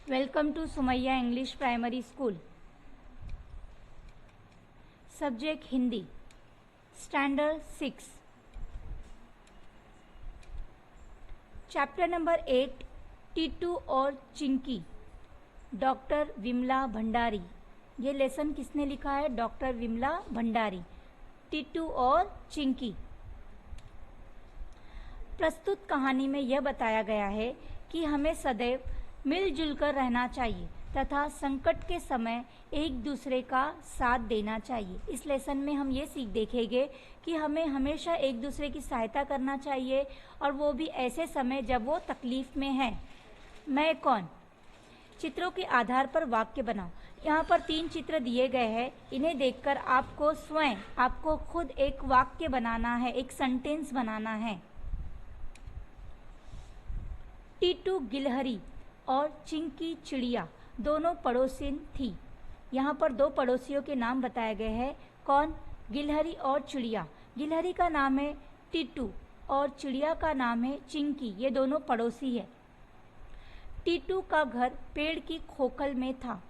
Welcome to Sumaya English Primary School. Subject Hindi. Standard 6. Chapter number 8. Titu और Chinki. Doctor Vimla Bhandari. ये lesson किसने लिखा है? डॉक्टर विमला भंडारी. टीटू और चिंकी. प्रस्तुत कहानी में यह बताया गया है कि हमें सदैव मिलजुल कर रहना चाहिए तथा संकट के समय एक दूसरे का साथ देना चाहिए. इस लेसन में हम ये सीख देखेंगे कि हमें हमेशा एक दूसरे की सहायता करना चाहिए और वो भी ऐसे समय जब वो तकलीफ में है. मैं कौन? चित्रों के आधार पर वाक्य बनाओ. यहाँ पर 3 चित्र दिए गए हैं. इन्हें देखकर आपको स्वयं आपको खुद एक वाक्य बनाना है, एक सेंटेंस बनाना है. टीटू गिलहरी और चिंकी चिड़िया दोनों पड़ोसिन थी. यहाँ पर 2 पड़ोसियों के नाम बताए गए हैं. कौन? गिलहरी और चिड़िया. गिलहरी का नाम है टीटू और चिड़िया का नाम है चिंकी. ये दोनों पड़ोसी है. टीटू का घर पेड़ की खोखल में था.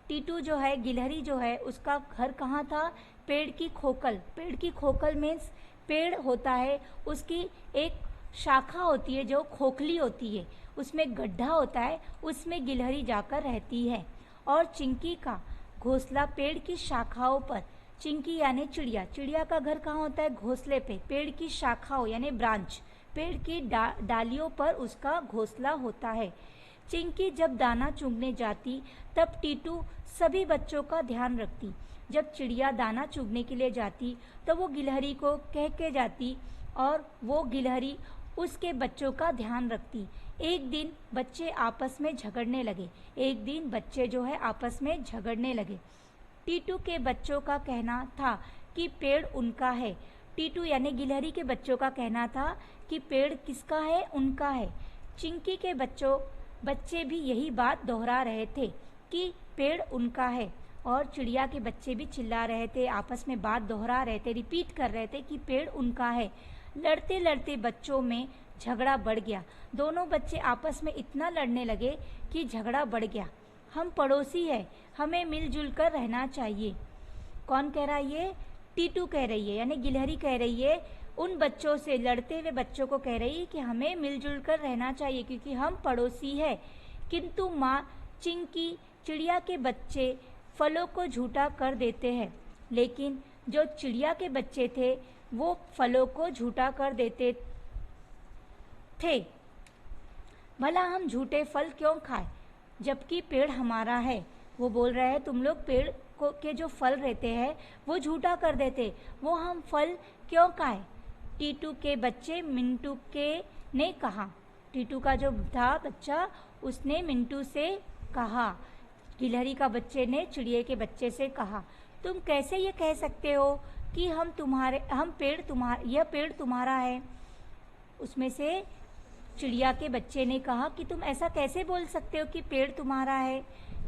टीटू जो है, गिलहरी जो है, उसका घर कहाँ था? पेड़ की खोखल. पेड़ की खोखल मीन्स पेड़ होता है, उसकी एक शाखा होती है जो खोखली होती है, उसमें गड्ढा होता है, उसमें गिलहरी जाकर रहती है. और चिंकी का घोंसला पेड़ की शाखाओं पर. चिंकी यानी चिड़िया. चिड़िया का घर कहाँ होता है? घोंसले पे. पेड़ की शाखाओं यानी ब्रांच, पेड़ की डालियों पर उसका घोंसला होता है. चिंकी जब दाना चुगने जाती तब टीटू सभी बच्चों का ध्यान रखती. जब चिड़िया दाना चुगने के लिए जाती तो वो गिलहरी को कह के जाती और वो गिलहरी उसके बच्चों का ध्यान रखती. एक दिन बच्चे आपस में झगड़ने लगे. टीटू के बच्चों का कहना था कि पेड़ उनका है. टीटू यानी गिलहरी के बच्चों का कहना था कि पेड़ किसका है? उनका है. चिंकी के बच्चे भी यही बात दोहरा रहे थे कि पेड़ उनका है. और चिड़िया के बच्चे भी चिल्ला रहे थे, आपस में बात दोहरा रहे थे, रिपीट कर रहे थे कि पेड़ उनका है. लड़ते लड़ते बच्चों में झगड़ा बढ़ गया. दोनों बच्चे आपस में इतना लड़ने लगे कि झगड़ा बढ़ गया. हम पड़ोसी हैं, हमें मिलजुल कर रहना चाहिए. कौन कह रहा है ये? टीटू कह रही है यानी गिलहरी कह रही है. उन बच्चों से, लड़ते हुए बच्चों को कह रही है कि हमें मिलजुल कर रहना चाहिए क्योंकि हम पड़ोसी हैं. किंतु माँ चिंकी चिड़िया के बच्चे फलों को झूठा कर देते हैं. लेकिन जो चिड़िया के बच्चे थे वो फलों को झूठा कर देते थे. भला हम झूठे फल क्यों खाएं जबकि पेड़ हमारा है? वो बोल रहे हैं तुम लोग पेड़ के जो फल रहते हैं वो झूठा कर देते, वो हम फल क्यों खाएं? टीटू के बच्चे मिंटू ने कहा. टीटू का जो था बच्चा उसने मिंटू से कहा. गिलहरी का बच्चे ने चिड़िया के बच्चे से कहा, तुम कैसे ये कह सकते हो कि यह पेड़ तुम्हारा है? उसमें से चिड़िया के बच्चे ने कहा कि तुम ऐसा कैसे बोल सकते हो कि पेड़ तुम्हारा है?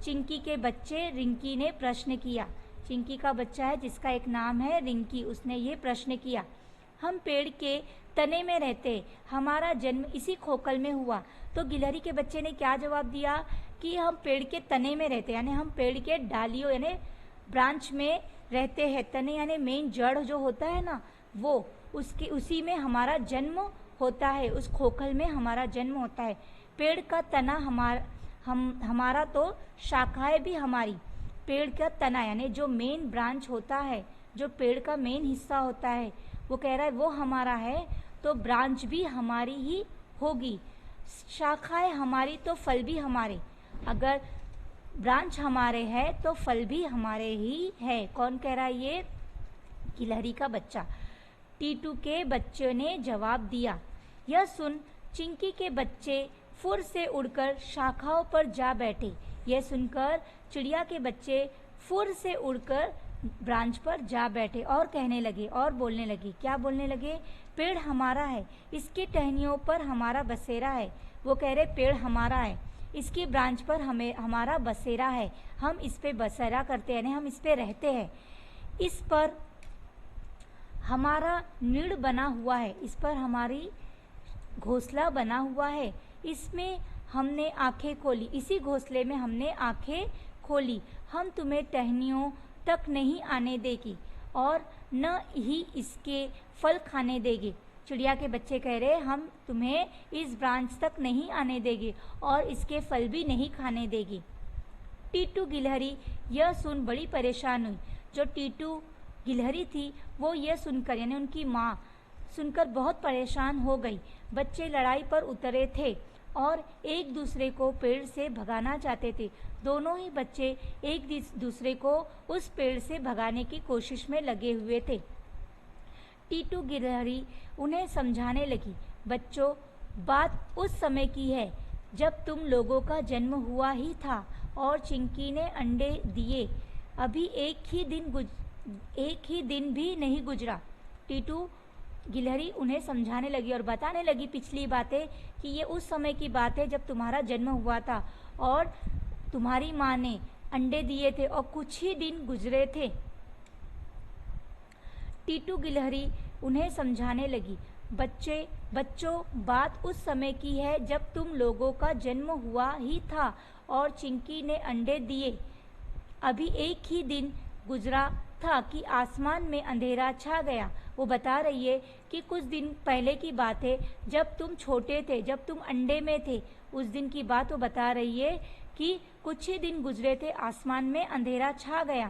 चिंकी के बच्चे रिंकी ने प्रश्न किया. चिंकी का बच्चा है जिसका एक नाम है रिंकी, उसने ये प्रश्न किया. हम पेड़ के तने में रहते, हमारा जन्म इसी खोखल में हुआ. तो गिलहरी के बच्चे ने क्या जवाब दिया कि हम पेड़ के तने में रहते यानी हम पेड़ के डालियों यानी ब्रांच में रहते हैं. तने यानी मेन जड़ जो होता है ना, वो उसी में हमारा जन्म होता है, उस खोखल में हमारा जन्म होता है. पेड़ का तना हमारा तो शाखाएं भी हमारी. पेड़ का तना यानी जो मेन ब्रांच होता है, जो पेड़ का मेन हिस्सा होता है, वो कह रहा है वो हमारा है तो ब्रांच भी हमारी ही होगी. शाखाएं हमारी तो फल भी हमारे. अगर ब्रांच हमारे है तो फल भी हमारे ही है. कौन कह रहा है ये? गिलहरी का बच्चा. टीटू के बच्चे ने जवाब दिया. यह सुन चिंकी के बच्चे फुर से उड़कर शाखाओं पर जा बैठे. यह सुनकर चिड़िया के बच्चे फुर से उड़कर ब्रांच पर जा बैठे और कहने लगे और बोलने लगे. क्या बोलने लगे? पेड़ हमारा है, इसकी टहनियों पर हमारा बसेरा है. वो कह रहे पेड़ हमारा है, इसकी ब्रांच पर हमारा बसेरा है, हम इस पे बसेरा करते हैं, हम इस पे रहते हैं. इस पर हमारा नीड़ बना हुआ है, इस पर हमारी घोंसला बना हुआ है, इसमें हमने आंखें खोली, इसी घोंसले में हमने आंखें खोली, हम तुम्हें टहनियों तक नहीं आने देगी और न ही इसके फल खाने देंगे। चिड़िया के बच्चे कह रहे हम तुम्हें इस ब्रांच तक नहीं आने देंगे और इसके फल भी नहीं खाने देगी। टीटू गिलहरी यह सुन बड़ी परेशान हुई। जो टीटू गिलहरी थी वो यह सुनकर यानी उनकी माँ सुनकर बहुत परेशान हो गई। बच्चे लड़ाई पर उतरे थे और एक दूसरे को पेड़ से भगाना चाहते थे। दोनों ही बच्चे एक दूसरे को उस पेड़ से भगाने की कोशिश में लगे हुए थे। टीटू गिलहरी उन्हें समझाने लगी, बच्चों, बात उस समय की है जब तुम लोगों का जन्म हुआ ही था और चिंकी ने अंडे दिए। अभी एक ही दिन भी नहीं गुजरा। टीटू गिलहरी उन्हें समझाने लगी और बताने लगी पिछली बातें कि ये उस समय की बात है जब तुम्हारा जन्म हुआ था और तुम्हारी माँ ने अंडे दिए थे और कुछ ही दिन गुजरे थे। टीटू गिलहरी उन्हें समझाने लगी, बच्चों, बात उस समय की है जब तुम लोगों का जन्म हुआ ही था और चिंकी ने अंडे दिए। अभी एक ही दिन गुजरा था कि आसमान में अंधेरा छा गया। वो बता रही है कि कुछ दिन पहले की बात है जब तुम छोटे थे, जब तुम अंडे में थे, उस दिन की बात वो बता रही है कि कुछ ही दिन गुजरे थे, आसमान में अंधेरा छा गया।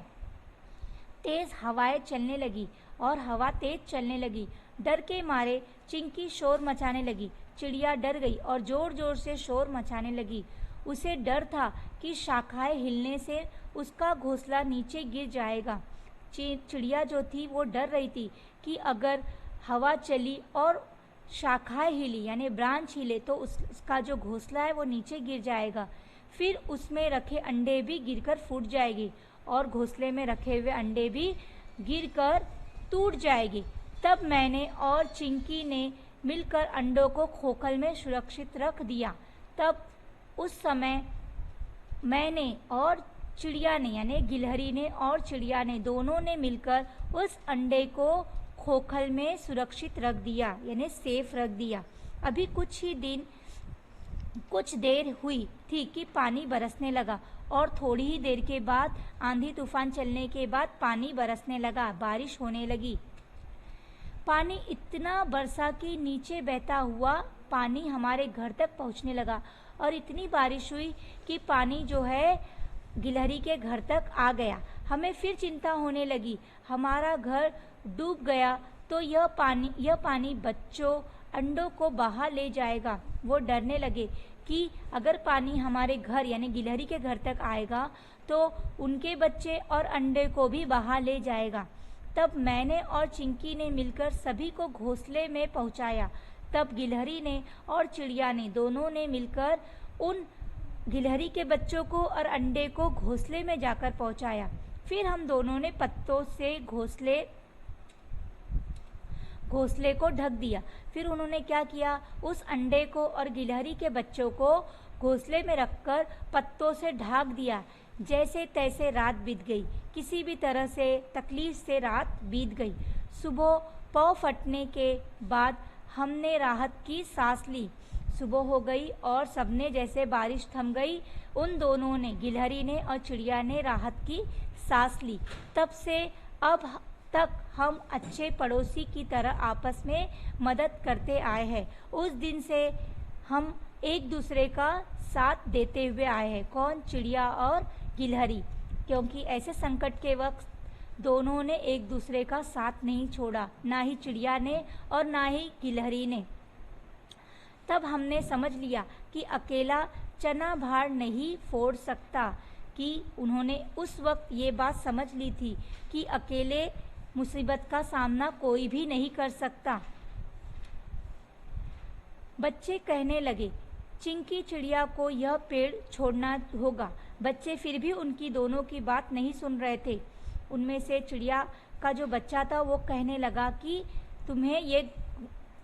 तेज हवाएं चलने लगी और हवा तेज चलने लगी। डर के मारे चिंकी शोर मचाने लगी। चिड़िया डर गई और जोर जोर से शोर मचाने लगी। उसे डर था कि शाखाएं हिलने से उसका घोंसला नीचे गिर जाएगा। चिड़िया जो थी वो डर रही थी कि अगर हवा चली और शाखाएं हिली यानी ब्रांच हिले तो उसका जो घोंसला है वो नीचे गिर जाएगा। फिर उसमें रखे अंडे भी गिरकर फूट जाएगी और घोंसले में रखे हुए अंडे भी गिरकर टूट जाएगी। तब मैंने और चिंकी ने मिलकर अंडों को खोखल में सुरक्षित रख दिया। तब उस समय मैंने और चिड़िया ने यानी गिलहरी ने और चिड़िया ने दोनों ने मिलकर उस अंडे को खोखल में सुरक्षित रख दिया यानी सेफ रख दिया। अभी कुछ देर हुई थी कि पानी बरसने लगा और थोड़ी ही देर के बाद आंधी तूफान चलने के बाद पानी बरसने लगा, बारिश होने लगी। पानी इतना बरसा कि नीचे बहता हुआ पानी हमारे घर तक पहुंचने लगा और इतनी बारिश हुई कि पानी जो है गिलहरी के घर तक आ गया। हमें फिर चिंता होने लगी, हमारा घर डूब गया तो यह पानी बच्चों अंडों को बहा ले जाएगा। वो डरने लगे कि अगर पानी हमारे घर यानी गिलहरी के घर तक आएगा तो उनके बच्चे और अंडे को भी बहा ले जाएगा। तब मैंने और चिंकी ने मिलकर सभी को घोंसले में पहुंचाया। तब गिलहरी ने और चिड़िया ने दोनों ने मिलकर उन गिलहरी के बच्चों को और अंडे को घोंसले में जाकर पहुंचाया। फिर हम दोनों ने पत्तों से घोंसले को ढक दिया। फिर उन्होंने क्या किया, उस अंडे को और गिलहरी के बच्चों को घोंसले में रखकर पत्तों से ढक दिया। जैसे तैसे रात बीत गई, किसी भी तरह से तकलीफ से रात बीत गई। सुबह पौ फटने के बाद हमने राहत की सांस ली। सुबह हो गई और सबने जैसे बारिश थम गई, उन दोनों ने गिलहरी ने और चिड़िया ने राहत की सांस ली। तब से अब तक हम अच्छे पड़ोसी की तरह आपस में मदद करते आए हैं। उस दिन से हम एक दूसरे का साथ देते हुए आए हैं। कौन? चिड़िया और गिलहरी। क्योंकि ऐसे संकट के वक्त दोनों ने एक दूसरे का साथ नहीं छोड़ा, ना ही चिड़िया ने और ना ही गिलहरी ने। तब हमने समझ लिया कि अकेला चना भार नहीं फोड़ सकता, कि उन्होंने उस वक्त ये बात समझ ली थी कि अकेले मुसीबत का सामना कोई भी नहीं कर सकता। बच्चे कहने लगे, चिंकी चिड़िया को यह पेड़ छोड़ना होगा। बच्चे फिर भी उनकी दोनों की बात नहीं सुन रहे थे। उनमें से चिड़िया का जो बच्चा था वो कहने लगा कि तुम्हें ये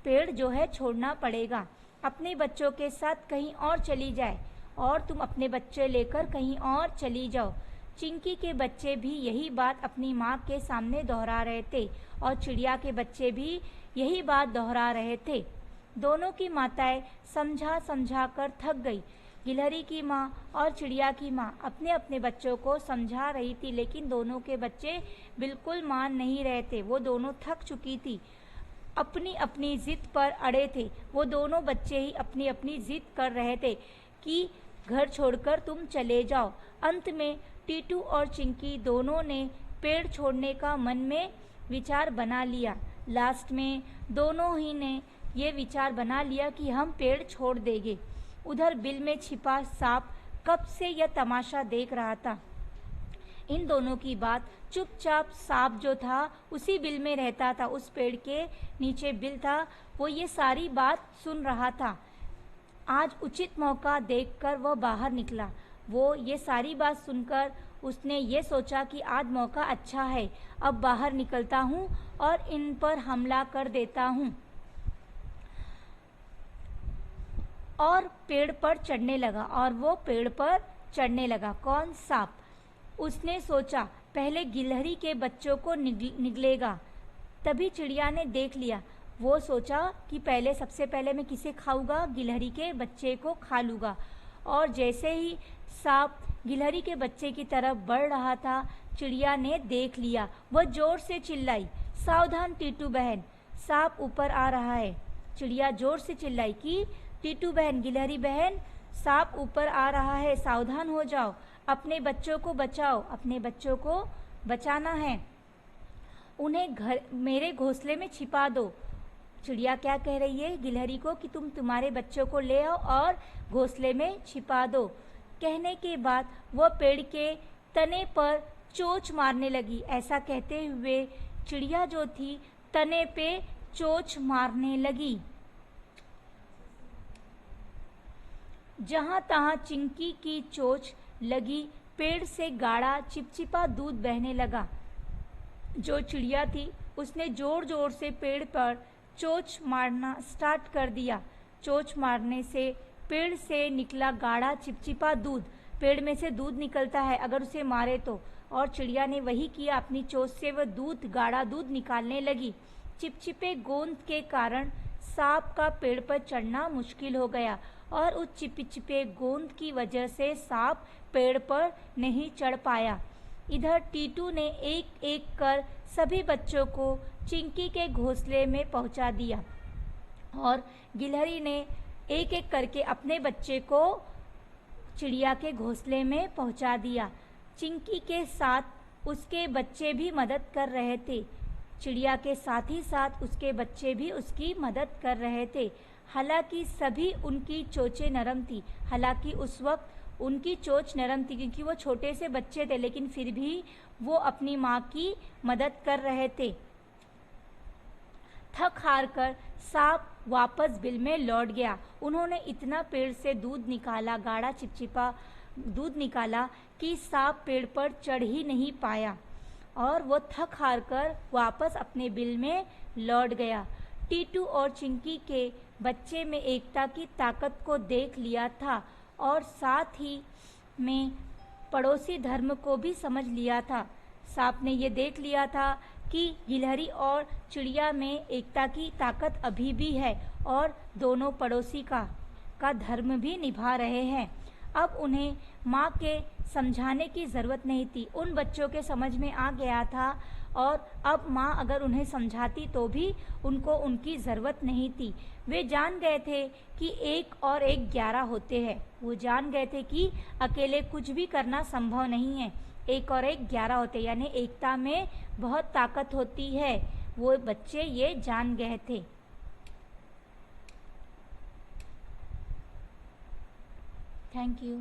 पेड़ जो है छोड़ना पड़ेगा, अपने बच्चों के साथ कहीं और चली जाए और तुम अपने बच्चे लेकर कहीं और चली जाओ। चिंकी के बच्चे भी यही बात अपनी माँ के सामने दोहरा रहे थे और चिड़िया के बच्चे भी यही बात दोहरा रहे थे। दोनों की माताएं समझा समझा कर थक गई। गिलहरी की माँ और चिड़िया की माँ अपने अपने बच्चों को समझा रही थी, लेकिन दोनों के बच्चे बिल्कुल मान नहीं रहे थे। वो दोनों थक चुकी थी, अपनी अपनी जिद पर अड़े थे। वो दोनों बच्चे ही अपनी अपनी जिद कर रहे थे कि घर छोड़कर तुम चले जाओ। अंत में टीटू और चिंकी दोनों ने पेड़ छोड़ने का मन में विचार बना लिया। लास्ट में दोनों ही ने ये विचार बना लिया कि हम पेड़ छोड़ देंगे। उधर बिल में छिपा सांप कब से यह तमाशा देख रहा था। इन दोनों की बात चुपचाप, सांप जो था उसी बिल में रहता था, उस पेड़ के नीचे बिल था, वो ये सारी बात सुन रहा था। आज उचित मौका देखकर वह बाहर निकला। वो ये सारी बात सुनकर उसने ये सोचा कि आज मौका अच्छा है, अब बाहर निकलता हूँ और इन पर हमला कर देता हूँ। और पेड़ पर चढ़ने लगा, और वो पेड़ पर चढ़ने लगा। कौन? सांप। उसने सोचा पहले गिलहरी के बच्चों को निगलेगा। तभी चिड़िया ने देख लिया। वो सोचा कि सबसे पहले मैं किसे खाऊंगा? गिलहरी के बच्चे को खा लूँगा। और जैसे ही सांप गिलहरी के बच्चे की तरफ बढ़ रहा था, चिड़िया ने देख लिया। वह जोर से चिल्लाई, सावधान टीटू बहन, सांप ऊपर आ रहा है। चिड़िया जोर से चिल्लाई कि टीटू बहन, गिलहरी बहन, सांप ऊपर आ रहा है, सावधान हो जाओ, अपने बच्चों को बचाओ, अपने बच्चों को बचाना है, उन्हें मेरे घोंसले में छिपा दो। चिड़िया क्या कह रही है गिलहरी को कि तुम तुम्हारे बच्चों को ले आओ और घोंसले में छिपा दो। कहने के बाद वह पेड़ के तने पर चोंच मारने लगी। ऐसा कहते हुए चिड़िया जो थी तने पे चोंच मारने लगी। जहाँ तहाँ चिंकी की चोंच लगी, पेड़ से गाढ़ा चिपचिपा दूध बहने लगा। जो चिड़िया थी उसने जोर जोर से पेड़ पर चोंच मारना स्टार्ट कर दिया। चोंच मारने से पेड़ से निकला गाढ़ा चिपचिपा दूध। पेड़ में से दूध निकलता है अगर उसे मारे तो, और चिड़िया ने वही किया। अपनी चोंच से वह गाढ़ा दूध निकालने लगी। चिपचिपे गोंद के कारण सांप का पेड़ पर चढ़ना मुश्किल हो गया, और उस चिपचिपे गोंद की वजह से सांप पेड़ पर नहीं चढ़ पाया। इधर टीटू ने एक एक कर सभी बच्चों को चिंकी के घोंसले में पहुंचा दिया, और गिलहरी ने एक एक करके अपने बच्चे को चिड़िया के घोंसले में पहुंचा दिया। चिंकी के साथ उसके बच्चे भी मदद कर रहे थे। चिड़िया के साथ ही साथ उसके बच्चे भी उसकी मदद कर रहे थे। हालांकि सभी उनकी चोंचें नरम थी। हालांकि उस वक्त उनकी चोंच नरम थी क्योंकि वो छोटे से बच्चे थे, लेकिन फिर भी वो अपनी माँ की मदद कर रहे थे। थक हार कर सांप वापस बिल में लौट गया। उन्होंने इतना पेड़ से दूध निकाला, गाढ़ा चिपचिपा दूध निकाला कि सांप पेड़ पर चढ़ ही नहीं पाया, और वो थक हार कर वापस अपने बिल में लौट गया। टीटू और चिंकी के बच्चे में एकता की ताकत को देख लिया था, और साथ ही में पड़ोसी धर्म को भी समझ लिया था। सांप ने ये देख लिया था कि गिलहरी और चिड़िया में एकता की ताकत अभी भी है, और दोनों पड़ोसी का धर्म भी निभा रहे हैं। अब उन्हें माँ के समझाने की ज़रूरत नहीं थी। उन बच्चों के समझ में आ गया था, और अब माँ अगर उन्हें समझाती तो भी उनको उनकी ज़रूरत नहीं थी। वे जान गए थे कि 1 और 1 11 होते हैं। वो जान गए थे कि अकेले कुछ भी करना संभव नहीं है। 1 और 1 11 होते, यानी एकता में बहुत ताकत होती है। वो बच्चे ये जान गए थे। Thank you.